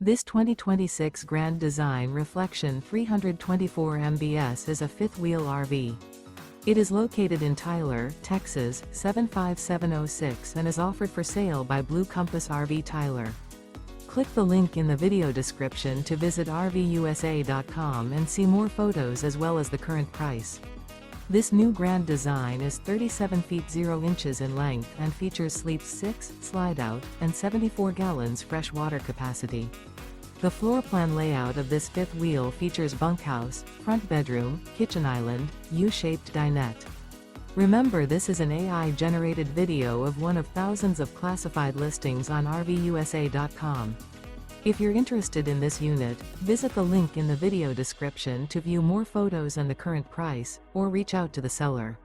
This 2026 Grand Design Reflection 324 mbs is a fifth-wheel RV. It is located in Tyler, Texas, 75706 and is offered for sale by Blue Compass RV Tyler. Click the link in the video description to visit RVUSA.com and see more photos as well as the current price. This new Grand Design is 37 feet 0 inches in length and features sleeps 6, slide-out, and 74 gallons fresh water capacity. The floor plan layout of this fifth wheel features bunkhouse, front bedroom, kitchen island, U-shaped dinette. Remember, this is an AI-generated video of one of thousands of classified listings on RVUSA.com. If you're interested in this unit, visit the link in the video description to view more photos and the current price, or reach out to the seller.